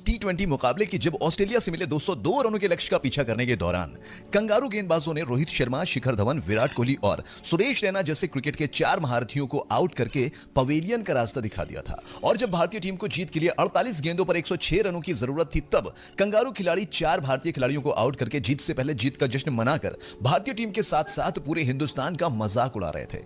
T20 मुकाबले की जब ऑस्ट्रेलिया से मिले 202 रनों के लक्ष्य का पीछा करने के दौरान कंगारू गेंदबाजों ने रोहित शर्मा, शिखर धवन, विराट कोहली और सुरेश रैना जैसे क्रिकेट के 4 महारथियों को आउट करके पवेलियन का रास्ता दिखा दिया था। और जब भारतीय टीम को जीत के लिए 48 गेंदों पर 106 रनों की जरूरत थी, तब कंगारू खिलाड़ी 4 भारतीय खिलाड़ियों को आउट करके जीत से पहले जीत का जश्न मनाकर भारतीय टीम के साथ साथ पूरे हिंदुस्तान का मजाक उड़ा रहे थे।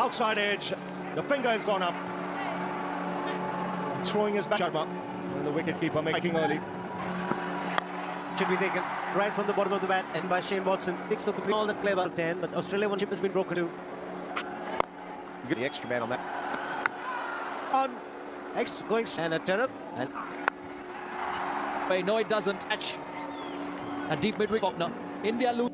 Outside edge, the finger has gone up. Throwing his back. Sharma, and the wicketkeeper making early. Should be taken right from the bottom of the bat and by Shane Watson. Picks up the ball that clever 10, but Australia one chip has been broken too. The extra man on that. On X going and a turn and No, it doesn't. Catch. A deep mid-wicket opener. India lose.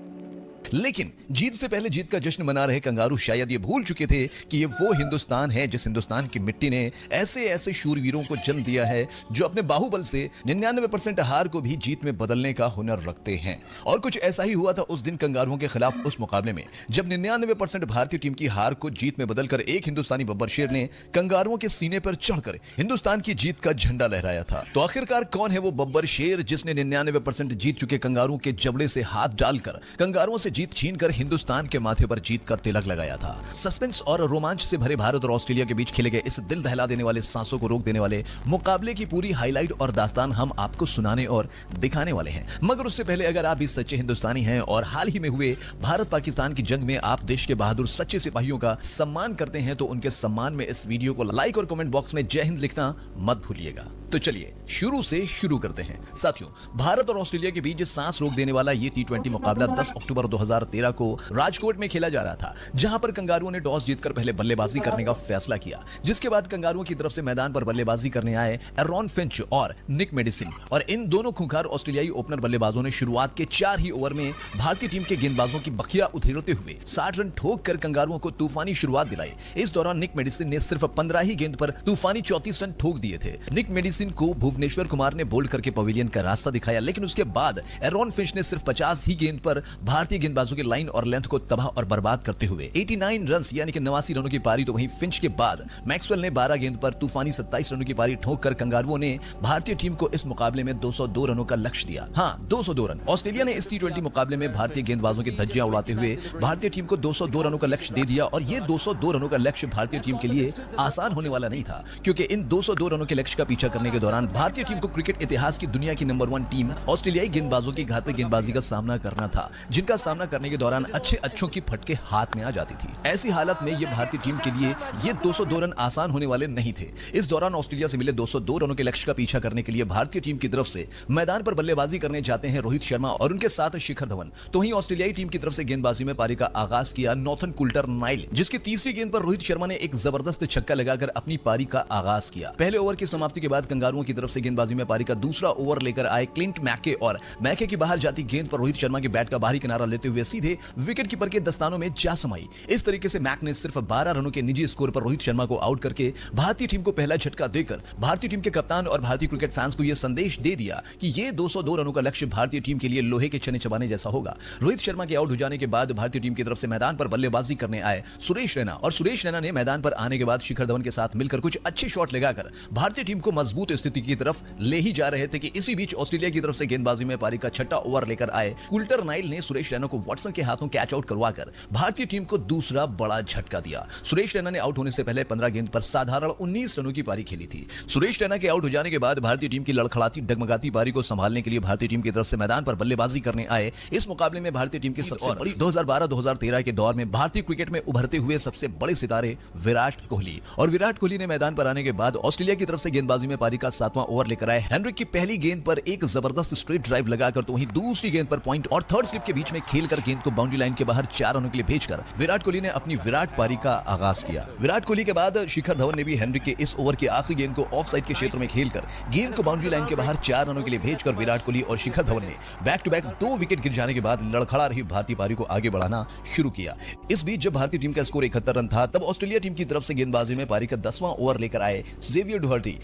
लेकिन जीत से पहले जीत का जश्न मना रहे kangaroo शायद ये भूल चुके थे कि ये वो हिंदुस्तान है जिस हिंदुस्तान की मिट्टी ने ऐसे ऐसे शूरवीरों को जन्म दिया है जो अपने बाहुबल से 99% हार को भी जीत में बदलने का हुनर रखते हैं। और कुछ ऐसा ही हुआ था उस दिन कंगारुओं के खिलाफ उस मुकाबले में, जब 99% भारतीय टीम की हार को जीत में बदलकर एक हिंदुस्तानी बब्बर शेर ने कंगारुओं के सीने पर चढ़कर हिंदुस्तान की जीत का झंडा लहराया था। तो आखिरकार कौन है वो बब्बर शेर जिसने 99% जीत चुके कंगारुओं के जबड़े से हाथ डालकर कंगारुओं से जीत छीनकर हिंदुस्तान के माथे पर जीत का तिलक लगाया था। सस्पेंस और रोमांच से भरे भारत और ऑस्ट्रेलिया के बीच खेले गए इस दिल दहला देने वाले, सांसों को रोक देने वाले मुकाबले की पूरी हाईलाइट और दास्तान हम आपको सुनाने और दिखाने वाले हैं। मगर उससे पहले अगर आप भी सच्चे हिंदुस्तानी हैं और हाल ही में हुए भारत पाकिस्तान की जंग में आप देश के बहादुर सच्चे सिपाहियों का सम्मान करते हैं, तो उनके सम्मान में इस वीडियो को लाइक और कमेंट बॉक्स में जय हिंद लिखना मत भूलिएगा। तो चलिए शुरू से शुरू करते हैं। साथियों, भारत और ऑस्ट्रेलिया के बीच सांस रोक देने वाला ये T20 मुकाबला 10 अक्टूबर 2013 को राजकोट में खेला जा रहा था, जहां पर कंगारुओं ने टॉस जीतकर पहले बल्लेबाजी करने का फैसला किया, जिसके बाद कंगारुओं की तरफ से मैदान पर बल्लेबाजी करने आए एरॉन फिंच और निक मेडिसन। और इन दोनों खूंखार ऑस्ट्रेलियाई ओपनर बल्लेबाजों ने शुरुआत के 4 ही ओवर में भारतीय टीम के गेंदबाजों की बखिया उधेड़ते हुए 60 रन ठोक कर कंगारुओं को तूफानी शुरुआत दिलाई। इस दौरान निक मेडिसन ने सिर्फ 15 ही गेंद पर तूफानी 34 रन ठोक दिए थे। निक मेडिसन को भुवनेश्वर कुमार ने बोल्ड करके पवेलियन का रास्ता दिखाया, लेकिन उसके बाद एरॉन फिंच ने सिर्फ 50 ही गेंद पर भारतीय गेंदबाजों की लाइन और लेंथ को तबाह और बर्बाद करते हुए 89 रन यानी कि 89 रनों की पारी। तो वहीं फिंच के बाद मैक्सवेल ने 12 गेंद पर तूफानी 27 रनों की पारी ठोककर कंगारुओं ने भारतीय टीम को इस मुकाबले में 202 रनों का लक्ष्य दिया। हाँ, 202 रन। ऑस्ट्रेलिया ने इस T20 मुकाबले में भारतीय गेंदबाजों की धज्जियां उड़ाते हुए भारतीय टीम को 202 रनों का लक्ष्य दे दिया। और ये 202 रनों का लक्ष्य भारतीय टीम के लिए आसान होने वाला नहीं था, क्योंकि इन 202 रनों के लक्ष्य का पीछा करने के दौरान भारतीय टीम को क्रिकेट इतिहास की दुनिया की नंबर 1 टीम ऑस्ट्रेलियाई गेंदबाजों की घातक गेंदबाजी का सामना करना था, जिनका सामना करने के दौरान अच्छों की फटके हाथ में आ जाती थी। ऐसी हालत में यह भारतीय टीम के लिए ये 202 रन आसान होने वाले नहीं थे। इस दौरान ऑस्ट्रेलिया से मिले 202 रनों के लक्ष्य का पीछा करने के लिए भारतीय टीम की तरफ से मैदान पर बल्लेबाजी करने जाते हैं रोहित शर्मा और उनके साथ शिखर धवन। तो वहीं ऑस्ट्रेलियाई टीम की तरफ से गेंदबाजी में पारी का आगाज किया नॉर्थन कुल्टर-नाइल, जिसकी तीसरी गेंद पर रोहित शर्मा ने एक जबरदस्त छक्का लगाकर अपनी पारी का आगाज किया। पहले ओवर की समाप्ति के बाद कंगारुओं की तरफ से गेंदबाजी में पारी का दूसरा ओवर लेकर आए क्लिंट मैके, और मैके की बाहर जाती गेंद पर रोहित शर्मा के बैट का बाहरी किनारा लेते हुए सीधे विकेट कीपर के दस्तानों में जा समाई। इस तरीके से मैक ने सिर्फ 12 रनों के निजी स्कोर पर रोहित शर्मा को आउट करके भारतीय टीम को पहला झटका देकर भारतीय टीम के कप्तान और भारतीय क्रिकेट फैंस को यह संदेश दे दिया कि ये 202 रनों का लक्ष्य भारतीय टीम के लिए लोहे के चने चबाने जैसा होगा। रोहित शर्मा के आउट हो जाने के बाद भारतीय टीम की तरफ से मैदान पर बल्लेबाजी करने आए सुरेश रैना, और सुरेश रैना ने मैदान पर आने के बाद शिखर धवन के साथ मिलकर कुछ अच्छे शॉट लगाकर भारतीय टीम को मजबूत स्थिति की तरफ ले ही जा रहे थे कि इसी बीच ऑस्ट्रेलिया की तरफ से गेंदबाजी में पारी का छठा ओवर लेकर आए कुल्टर-नाइल ने सुरेश रैना को वाटसन के हाथों कैच आउट करवाकर भारतीय टीम को दूसरा बड़ा झटका दिया। सुरेश रैना ने आउट होने से पहले 15 गेंद पर साधारण 19 रनों की पारी खेली थी। सुरेश रैना के आउट हो जाने के बाद भारतीय टीम की लड़खड़ाती डगमगाती पारी को संभालने के लिए भारतीय टीम की तरफ से मैदान पर बल्लेबाजी करने आए इस मुकाबले में भारतीय टीम की सबसे बड़ी 2012-2013 के दौर में भारतीय क्रिकेट में उभरते हुए सबसे बड़े सितारे विराट कोहली। और विराट कोहली ने मैदान पर आने के बाद ऑस्ट्रेलिया की तरफ से गेंदबाजी में पारी का 7वां ओवर लेकर आए हेनरिक की पहली गेंद पर एक जबरदस्त स्ट्रेट ड्राइव लगाकर, तो वहीं दूसरी गेंद पर पॉइंट और थर्ड स्लिप के बीच में खेलकर गेंद को बाउंड्री लाइन के बाहर 4 रनों के लिए भेजकर विराट कोहली ने अपनी विराट पारी का आगाज किया। विराट कोहली के बाद शिखर धवन ने भी हेनरिक के इस ओवर की आखिरी गेंद को ऑफ साइड के क्षेत्र में खेलकर गेंद को बाउंड्री लाइन के बाहर 4 रनों के लिए भेजकर विराट कोहली और शिखर धवन ने बैक टू बैक 2 विकेट गिर जाने के बाद लड़खड़ा रही भारतीय पारी को आगे बढ़ाना शुरू किया। इस बीच जब भारतीय टीम का स्कोर 71 रन था, तब ऑस्ट्रेलिया टीम की तरफ से गेंदबाजी में पारी का 10वां ओवर लेकर आए जेवियर डोहर्टी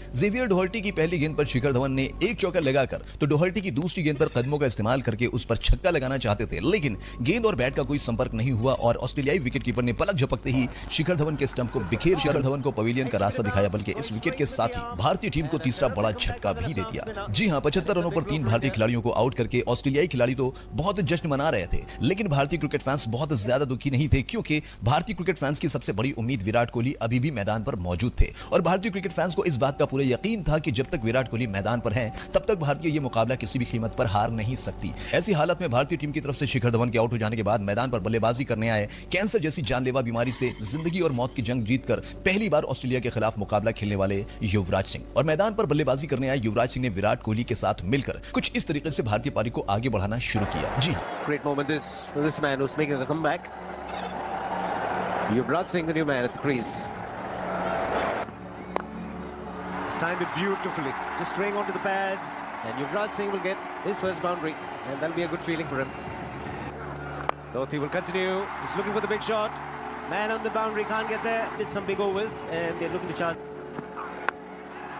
डोहर्टी की पहली गेंद पर शिखर धवन ने एक चौका लगाकर तो डोहर्टी की दूसरी गेंद पर कदमों का इस्तेमाल करके उस पर छक्का लगाना चाहते थे, लेकिन गेंद और बैट का कोई संपर्क नहीं हुआ और ऑस्ट्रेलियाई विकेटकीपर ने पलक झपकते ही शिखर धवन के स्टंप को बिखेर शिखर धवन को पवेलियन का रास्ता दिखाया, बल्कि इस विकेट के साथ ही भारतीय टीम को तीसरा बड़ा झटका भी दे दिया। जी हां, 75 रनों पर 3 भारतीय खिलाड़ियों को आउट करके ऑस्ट्रेलियाई खिलाड़ी तो बहुत जश्न मना रहे थे, लेकिन भारतीय क्रिकेट फैंस बहुत ज्यादा दुखी नहीं थे, क्योंकि भारतीय क्रिकेट फैंस की सबसे बड़ी उम्मीद विराट कोहली अभी भी मैदान पर मौजूद थे और भारतीय क्रिकेट फैंस को इस बात का पूरा यकीन था कि जब तक विराट कोहली मैदान पर हैं, तब तक भारतीय ये मुकाबला किसी भी कीमत पर हार नहीं सकती। ऐसी हालत में भारतीय टीम की तरफ से शिखर धवन के आउट हो जाने के बाद मैदान पर बल्लेबाजी करने आए कैंसर जैसी जानलेवा बीमारी से जिंदगी और मौत की जंग जीतकर पहली बार ऑस्ट्रेलिया के खिलाफ मुकाबला खेलने वाले युवराज सिंह और मैदान पर बल्लेबाजी करने आए युवराज सिंह ने विराट कोहली के साथ मिलकर कुछ इस तरीके से भारतीय पारी को आगे बढ़ाना शुरू किया। जी हाँ, Great moment this man who's making a comeback. Yuvraj Singh, the new man at the crease. It's timed it beautifully, just straying onto the pads, and Yuvraj Singh will get his first boundary, and that'll be a good feeling for him. Lothi will continue. He's looking for the big shot. Man on the boundary, can't get there. Did some big overs, and they're looking to charge.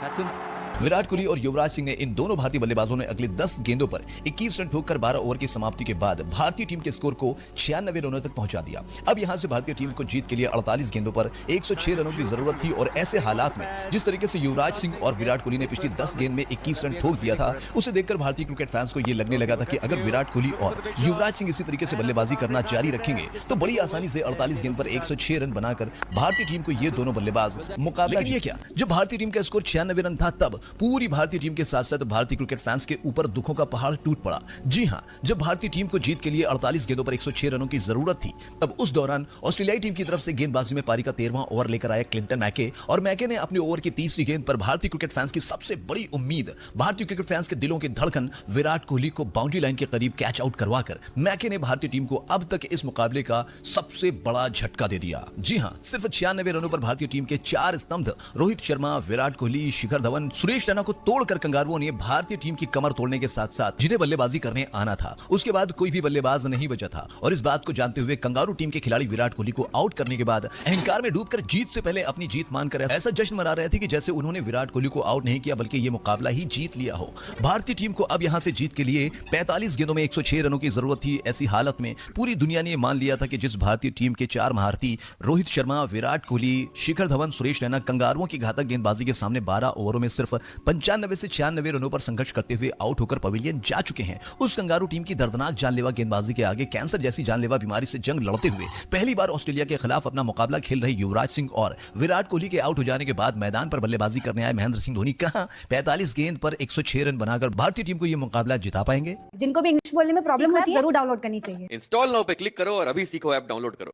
That's in. Virat Kohli और युवराज सिंह ने इन दोनों भारतीय बल्लेबाजों ने अगले 10 गेंदों पर 21 run ठोककर 12 over की समाप्ति के बाद भारतीय टीम के स्कोर को 96 रनों तक पहुंचा दिया। अब यहां से भारतीय टीम को जीत के लिए 48 गेंदों पर 106 रनों की जरूरत थी और ऐसे हालात में जिस तरीके से युवराज सिंह और विराट कोहली ने पिछली 10 गेंद में 21 रन ठोक दिया था, उसे देखकर भारतीय क्रिकेट फैंस को यह लगने लगा था कि अगर विराट कोहली और युवराज सिंह इसी तरीके से बल्लेबाजी करना जारी रखेंगे तो बड़ी आसानी से 48 गेंद पर 106 रन बनाकर भारतीय टीम को ये दोनों बल्लेबाज मुकाबला। लेकिन ये क्या, जब भारतीय टीम का स्कोर 96 रन था तब पूरी भारतीय टीम के साथ साथ भारतीय क्रिकेट फैंस के ऊपर दुखों का पहाड़ टूट पड़ा। जी हां, जब भारतीय टीम को जीत के लिए 48 गेंदों पर 106 रनों की जरूरत थी, तब उस दौरान ऑस्ट्रेलियाई टीम की तरफ से गेंदबाजी में पारी का 13वां ओवर लेकर आया क्लिंटन मैके और मैके ने अपने ओवर की तीसरी गेंद पर भारतीय क्रिकेट फैंस की सबसे बड़ी उम्मीद, भारतीय क्रिकेट फैंस के दिलों की धड़कन विराट कोहली को बाउंड्री लाइन के करीब कैच आउट करवाकर मैके ने भारतीय टीम को अब तक इस मुकाबले का सबसे बड़ा झटका दे दिया। जी हां, सिर्फ 96 रनों पर भारतीय टीम के 4 स्तंभ रोहित शर्मा, विराट कोहली, शिखर धवन, सुरेश रैना को तोड़कर कंगारुओं ने भारतीय टीम की कमर तोड़ने के साथ साथ जिन्हें बल्लेबाजी करने आना था उसके बाद कोई भी बल्लेबाज नहीं बचा था और इस बात को जानते हुए कंगारू टीम के खिलाड़ी विराट कोहली को आउट करने के बाद अहंकार में डूबकर जीत से पहले अपनी जीत मानकर ऐसा जश्न मना रहे थे कि जैसे उन्होंने विराट कोहली को आउट नहीं किया बल्कि ये मुकाबला ही जीत लिया हो। भारतीय टीम को अब यहां से जीत के लिए 45 गेंदों में 106 रनों की जरूरत थी। ऐसी हालत में पूरी दुनिया ने मान लिया था कि जिस भारतीय टीम के 4 महारथी रोहित शर्मा, विराट कोहली, शिखर धवन, सुरेश रैना कंगारुओं की घातक गेंदबाजी के सामने 12 ओवरों में सिर्फ 95 से 96 रनों पर संघर्ष करते हुए आउट होकर पवेलियन जा चुके हैं, उस कंगारू टीम की दर्दनाक जानलेवा गेंदबाजी के आगे कैंसर जैसी जानलेवा बीमारी से जंग लड़ते हुए पहली बार ऑस्ट्रेलिया के खिलाफ अपना मुकाबला खेल रहे युवराज सिंह और विराट कोहली के आउट हो जाने के बाद मैदान पर बल्लेबाजी करने आए महेंद्र सिंह धोनी कहां 45 गेंद पर 106 रन बनाकर भारतीय टीम को यह मुकाबला जिता पाएंगे। जिनको भी इंग्लिश बोलने में प्रॉब्लम होती है जरूर डाउनलोड करनी चाहिए। इंस्टॉल नाउ पे क्लिक करो और अभी सीखो ऐप डाउनलोड करो।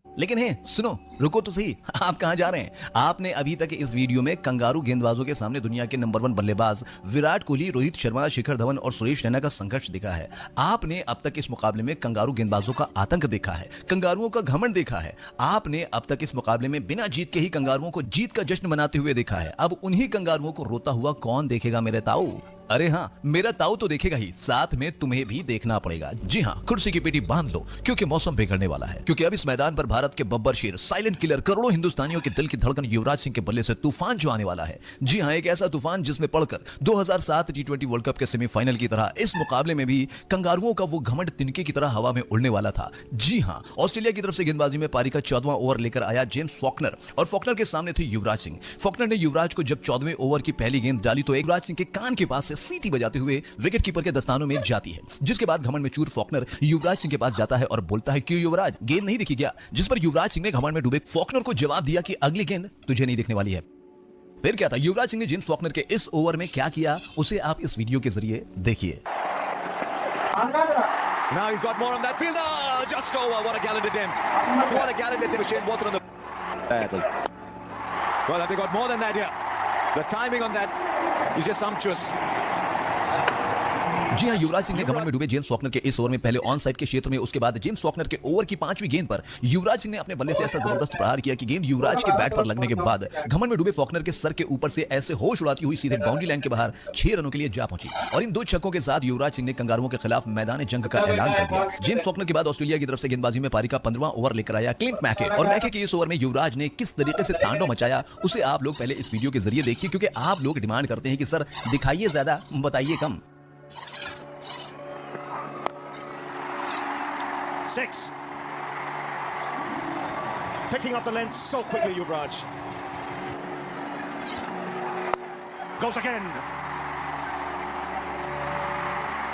लेकिन है सुनो, रुको तो सही, आप कहां जा रहे हैं? आपने अभी तक इस वीडियो में कंगारू गेंदबाजों के सामने दुनिया के नंबर 1 बल्लेबाज विराट कोहली, रोहित शर्मा, शिखर धवन और सुरेश रैना का संघर्ष देखा है। आपने अब तक इस मुकाबले में कंगारू गेंदबाजों का आतंक देखा है, कंगारुओं का घमंड देखा है। आपने अब तक इस मुकाबले में बिना जीत के ही कंगारुओं को जीत का जश्न मनाते हुए देखा है। अब उन्हीं कंगारुओं को रोता हुआ कौन देखेगा मेरे ताऊ? अरे हाँ, मेरा ताऊ तो देखेगा ही, साथ में तुम्हें भी देखना पड़ेगा। जी हाँ, कुर्सी की पेटी बांध लो क्योंकि मौसम बिगड़ने वाला है, क्योंकि अब इस मैदान पर भारत के बब्बर शेर, साइलेंट किलर, करोड़ों हिंदुस्तानियों के दिल की धड़कन युवराज सिंह के बल्ले से तूफान जो आने वाला है। जी हाँ, एक ऐसा तूफान जिसमें पड़कर 2007 T20 वर्ल्ड कप के सेमीफाइनल की तरह इस मुकाबले में भी कंगारुओं का वो घमंड तिनके की तरह हवा में उड़ने वाला था। जी हाँ, ऑस्ट्रेलिया की तरफ से गेंदबाजी में पारी का 14वां ओवर लेकर आया जेम्स फॉकनर और फॉकनर के सामने थे युवराज सिंह। फॉकनर ने युवराज को जब 14वें ओवर की पहली गेंद डाली तो युवराज सिंह के कान के पास से सीटी बजाते हुए विकेट कीपर के दस्तानों में जाती है, जिसके बाद घमंड में चूर फॉकनर युवराज सिंह के पास जाता है और बोलता है क्यों युवराज, गेंद नहीं दिखी क्या? जिस पर युवराज सिंह ने घमंड में डूबे फॉकनर को जवाब दिया कि अगली गेंद तुझे नहीं दिखने वाली है। फिर क्या था, युवराज सिंह ने जेम्स फॉकनर के इस ओवर में क्या किया उसे आप इस वीडियो के जरिए देखिए। Now he's got more on that field. Oh, just over. What a gallant attempt. What a gallant attempt. Shane Watson on the... Badly. Well, they got more than that here. The timing on that is just sumptuous. जी हां, युवराज सिंह ने घमंड में डूबे James Faulkner के इस over में पहले on side के क्षेत्र में, उसके बाद जेम्स फॉकनर के ओवर की 5वीं गेंद पर युवराज सिंह ने अपने बल्ले से ऐसा जबरदस्त प्रहार किया कि गेंद युवराज के बैट पर लगने के बाद घमंड में डूबे फॉकनर के सर के ऊपर से ऐसे होश उड़ाती हुई सीधे बाउंड्री लाइन के बाहर 6 रनों के लिए जा पहुंची। और इन 2 छक्कों के साथ युवराज सिंह ने कंगारुओं के खिलाफ मैदान जंग का ऐलान कर दिया। जेम्स फॉकनर के बाद ऑस्ट्रेलिया की तरफ से गेंदबाजी में पारी का 15वां ओवर लेकर आया क्लिंट मैके, और मैके के इस ओवर में युवराज ने किस तरीके से तांडव मचाया उसे आप लोग पहले इस वीडियो के जरिए देखिए, क्योंकि आप लोग डिमांड करते हैं कि सर दिखाइए ज्यादा बताइए कम। 6. Picking up the length so quickly, Yuvraj. Goes again.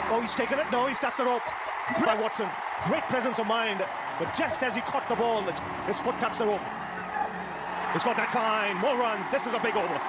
Oh, he's taken it. No, he's touched the rope. By Watson. Great presence of mind. But just as he caught the ball, his foot touched the rope. He's got that fine. More runs. This is a big over.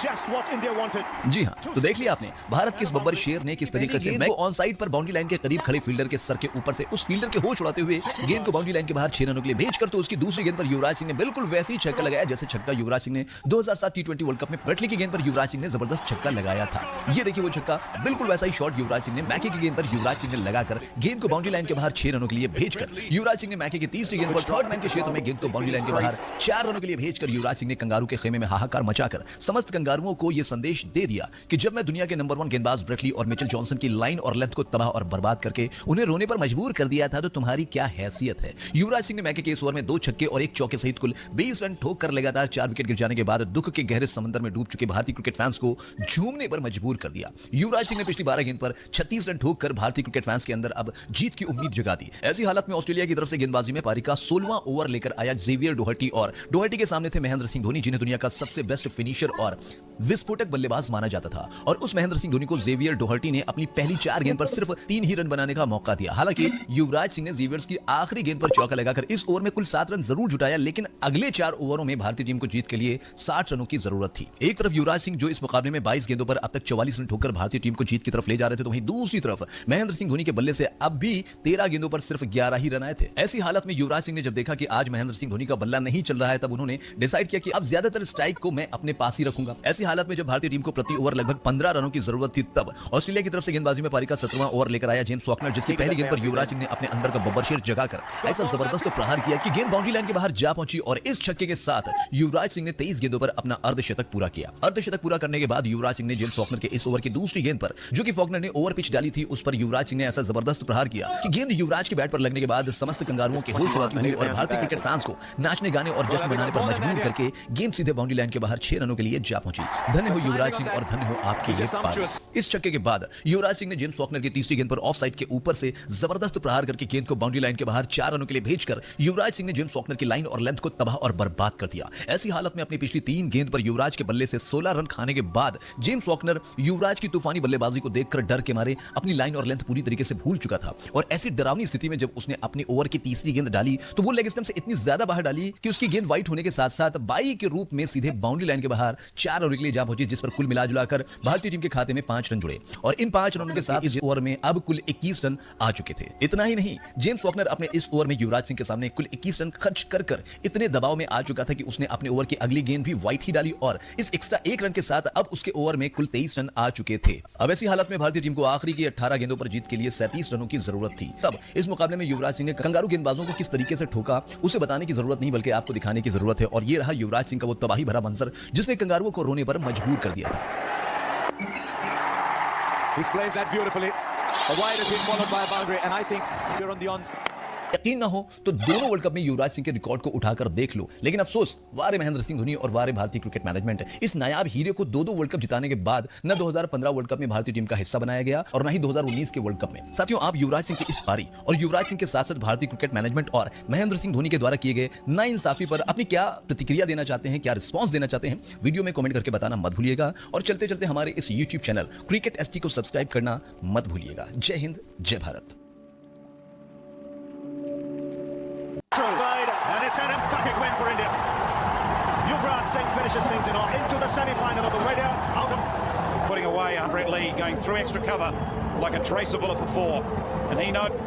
Just what India wanted. जी हां, तो देख लिया आपने भारत के इस बब्बर शेर ने किस तरीके से गेंद को ऑन साइड पर बाउंड्री लाइन के करीब खड़े फील्डर के सर के ऊपर से उस फील्डर के होश उड़ाते हुए गेंद को बाउंड्री लाइन के बाहर 6 रनों के लिए भेजकर, तो उसकी दूसरी गेंद पर युवराज सिंह ने बिल्कुल वैसी छक्का लगाया जैसे छक्का युवराज सिंह ने 2007 टी20 वर्ल्ड कप में ब्रेटली की गेंद पर युवराज सिंह ने जबरदस्त छक्का लगाया था। ये देखिए वो छक्का, बिल्कुल वैसा ही शॉट युवराज सिंह ने मैके की गेंद पर युवराज सिंह ने लगाकर गेंद को बाउंड्री लाइन के बाहर 6 रनों के लिए भेजकर, युवराज सिंह ने मैके की तीसरी गेंद पर थर्ड मैन के क्षेत्र में गेंद को बाउंड्री लाइन के बाहर 4 रनों के लिए भेजकर युवराज सिंह ने कंगारू के खेमे में हाहाकार मचाकर समस्त कंगारुओं को यह संदेश दे दिया कि जब मैं दुनिया के नंबर 1 गेंदबाज ब्रेटली और मिचेल जॉनसन की लाइन और लेंथ को तबाह और बर्बाद करके उन्हें रोने पर मजबूर कर दिया था, तो तुम्हारी क्या हैसियत है। युवराज सिंह ने मैके के इस ओवर में 2 छक्के और 1 चौके सहित कुल 20 रन ठोक कर लगातार 4 विकेट गिर जाने के बाद दुख के गहरे समंदर में डूब चुके भारतीय क्रिकेट फैंस को झूमने पर मजबूर कर दिया। युवराज सिंह ने पिछली 12 गेंद पर 36 रन ठोक कर भारतीय क्रिकेट फैंस के अंदर अब जीत की उम्मीद जगा दी। ऐसी हालत में ऑस्ट्रेलिया की तरफ से गेंदबाजी में पारी का 16वां ओवर लेकर आया जेवियर डोहर्टी, और डोहर्टी के सामने थे महेंद्र सिंह धोनी, जिन्हें दुनिया का सबसे बेस्ट फिनिशर और विस्फोटक बल्लेबाज माना जाता था। और उस महेंद्र सिंह धोनी को जेवियर डोहर्टी ने अपनी पहली 4 गेंद पर सिर्फ 3 ही रन बनाने का मौका दिया। हालांकि युवराज सिंह ने जेवियर्स की आखिरी गेंद पर चौका लगाकर इस ओवर में कुल 7 रन जरूर जुटाया, लेकिन अगले 4 ओवरों में भारतीय टीम को जीत के लिए 60 रनों की जरूरत थी। एक तरफ युवराज सिंह जो इस मुकाबले में 22 गेंदों पर अब तक 44 रन ठोकर भारतीय टीम को जीत की तरफ ले जा रहे थे, तो वहीं दूसरी तरफ महेंद्र सिंह धोनी के बल्ले से अब भी 13 गेंदों पर सिर्फ 11 ही रन आए थे। ऐसी हालत में युवराज सिंह ने जब देखा कि आज महेंद्र सिंह धोनी का बल्ला नहीं चल रहा है, तब उन्होंने डिसाइड किया कि अब ज्यादातर स्ट्राइक को मैं अपने पास ही रखूंगा। ऐसी हालत में जब भारतीय टीम को प्रति ओवर लगभग 15 रनों की जरूरत थी, तब ऑस्ट्रेलिया की तरफ से गेंदबाजी में पारी का 17वां ओवर लेकर आया जेम्स फॉकनर, जिसकी पहली गेंद पर युवराज सिंह ने अपने अंदर का बब्बर शेर जगाकर ऐसा जबरदस्त प्रहार किया कि गेंद बाउंड्री लाइन के बाहर जा पहुंची, और इस छक्के के साथ युवराज सिंह ने 23 गेंदों पर अपना अर्धशतक पूरा किया। अर्धशतक पूरा करने के बाद युवराज सिंह ने जेम्स फॉकनर के इस ओवर की दूसरी गेंद पर, जो कि फॉकनर ने ओवर पिच डाली थी, उस पर युवराज सिंह ने ऐसा जबरदस्त प्रहार किया कि गेंद युवराज के बैट पर लगने के बाद समस्त कंगारुओं के होश उड़ाती हुई और भारतीय क्रिकेट फैंस को नाचने गाने और जश्न मनाने पर मजबूर करके गेंद सीधे बाउंड्री लाइन के बाहर 6 रनों के लिए जा पहुंची। धन्य हो युवराज सिंह और धन्य हो आपके ये पारी। इस छक्के के बाद युवराज सिंह ने जेम्स फॉकनर की तीसरी गेंद पर ऑफ साइड के ऊपर से जबरदस्त प्रहार करके गेंद को बाउंड्री लाइन के बाहर 4 रनों के लिए भेजकर युवराज सिंह ने जेम्स फॉकनर की लाइन और लेंथ को तबाह और बर्बाद कर दिया। ऐसी हालत में अपनी पिछली 3 गेंद पर युवराज के बल्ले से 16 रन खाने के बाद जेम्स फॉकनर युवराज की तूफानी बल्लेबाजी को देखकर डर के मारे अपनी लाइन और लेंथ पूरी तरीके से भूल चुका था, और ऐसी डरावनी स्थिति में जब उसने अपनी ओवर की तीसरी गेंद डाली तो वो लेग स्टंप से इतनी ज्यादा बाहर डाली कि उसकी गेंद वाइट होने के साथ साथ बाई के रूप में सीधे बाउंड्री लाइन के बाहर 4 रनों के लिए जा पहुंची, जिस पर कुल मिलाजुलाकर भारतीय टीम के खाते में 5 रन जुड़े, और इन 5 रनों के साथ इस ओवर में अब कुल 21 रन आ चुके थे। इतना ही नहीं, जेम्स फॉकनर अपने इस ओवर में युवराज सिंह के सामने कुल 21 रन खर्च कर इतने दबाव में आ चुका था कि उसने अपने ओवर की अगली गेंद भी वाइट ही डाली, और इस एक्स्ट्रा 1 रन के साथ अब उसके ओवर में कुल 23 रन आ चुके थे। अब ऐसी हालत में भारतीय टीम को आखिरी की 18 गेंदों पर जीत के लिए 37 रनों की जरूरत थी। तब इस मुकाबले में युवराज सिंह ने कंगारू गेंदबाजों को किस तरीके से ठोका उसे बताने की जरूरत नहीं, बल्कि आपको दिखाने की जरूरत है, और ये रहा युवराज सिंह का वो तबाही भरा मंजर जिसने कंगारुओं को रोने पर मजबूर कर दिया था। He plays that beautifully. A wide has been followed by a boundary, and I think you're on the onside. यकीन ना हो तो दोनों वर्ल्ड कप में युवराज सिंह के रिकॉर्ड को उठाकर देख लो, लेकिन अफसोस वारे महेंद्र सिंह धोनी और वारे भारतीय क्रिकेट मैनेजमेंट, इस नायाब हीरे को 2 वर्ल्ड कप जिताने के बाद न 2015 वर्ल्ड कप में भारतीय टीम का हिस्सा बनाया गया और न ही 2019 के वर्ल्ड कप में। साथियों, आप युवराज सिंह की इस पारी और युवराज सिंह के साथ साथ भारतीय क्रिकेट मैनेजमेंट और महेंद्र सिंह धोनी के द्वारा किए गए नाइंसाफी पर अपनी क्या प्रतिक्रिया देना चाहते हैं, क्या रिस्पॉन्स देना चाहते हैं, वीडियो में कमेंट करके बताना मत भूलिएगा, और चलते चलते हमारे इस यूट्यूब चैनल क्रिकेट एसटी को सब्सक्राइब करना मत भूलिएगा। जय हिंद, जय Bharat. And it's an emphatic win for India. Yuvraj Singh finishes things into the semi-final of the radio. Out of putting away Brett Lee, going through extra cover like a tracer bullet for 4, and he knows.